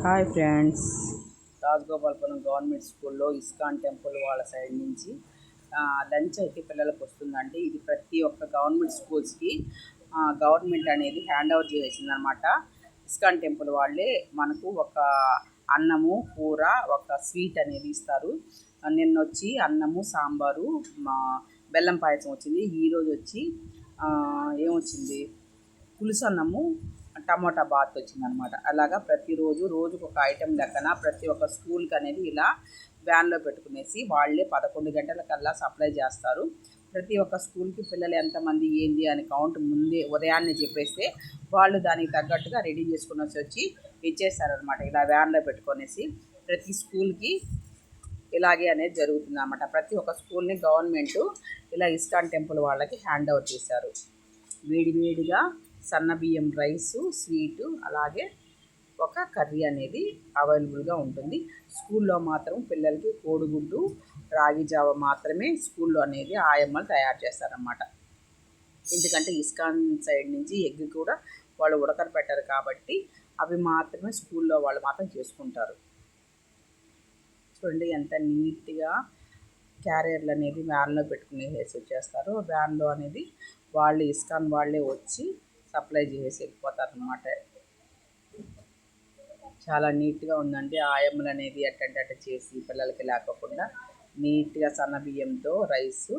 Hi friends, రాజగోపాల్పురం government స్కూల్లో ISKCON temple వాళ్ళ side నుంచి లంచ్ అయితే పిల్లలకు వస్తుందండి. ఇది ప్రతి ఒక్క గవర్నమెంట్ స్కూల్స్కి గవర్నమెంట్ అనేది హ్యాండ్ ఓవర్ చేసిందనమాట. ఇస్కాన్ టెంపుల్ వాళ్ళే మనకు ఒక అన్నము, కూర, ఒక స్వీట్ అనేది ఇస్తారు. నిన్న వచ్చి అన్నము, సాంబారు, బెల్లం పాయసం వచ్చింది. ఈరోజు వచ్చి ఏమొచ్చింది, పులుసు అన్నము, టమోటా బాత్ వచ్చిందనమాట. అలాగా ప్రతిరోజు రోజుకు ఒక ఐటెం లెక్కన ప్రతి ఒక్క స్కూల్కి అనేది ఇలా వ్యాన్లో పెట్టుకునేసి వాళ్ళే 11 గంటలకల్లా సప్లై చేస్తారు. ప్రతి ఒక్క స్కూల్కి పిల్లలు ఎంతమంది ఏంటి అని కౌంట్ ముందే ఉదయాన్నే చెప్పేస్తే వాళ్ళు దానికి తగ్గట్టుగా రెడీ చేసుకుని వచ్చి ఇచ్చేస్తారనమాట. ఇలా వ్యాన్లో పెట్టుకొనేసి ప్రతి స్కూల్కి ఇలాగే అనేది జరుగుతుంది అన్నమాట. ప్రతి ఒక్క స్కూల్ని గవర్నమెంటు ఇలా ఇస్కాన్ టెంపుల్ వాళ్ళకి హ్యాండ్ ఓవర్ చేశారు. వేడివేడిగా సన్న బియ్యం రైసు, స్వీటు, అలాగే ఒక కర్రీ అనేది అవైలబుల్గా ఉంటుంది. స్కూల్లో మాత్రం పిల్లలకి కోడిగుడ్డు, రాగి జావ మాత్రమే స్కూల్లో అనేది ఆయమ్మలు తయారు చేస్తారన్నమాట. ఎందుకంటే ఇస్కాన్ సైడ్ నుంచి ఎగ్ కూడా వాళ్ళు ఉడకపెట్టారు కాబట్టి అవి మాత్రమే స్కూల్లో వాళ్ళు మాత్రం చేసుకుంటారు. చూడండి ఎంత నీట్గా క్యారియర్లు అనేది వ్యాన్లో పెట్టుకునేసి వచ్చేస్తారు. వ్యాన్లో అనేది వాళ్ళు ఇస్కాన్ వాళ్ళే వచ్చి సప్లై చేసి వెళ్ళిపోతారు అన్నమాట. చాలా నీట్గా ఉందండి. ఆయమ్మలు అనేది అట్ట చేసి పిల్లలకి లేకోకుండా నీట్గా సన్న బియ్యంతో రైసు,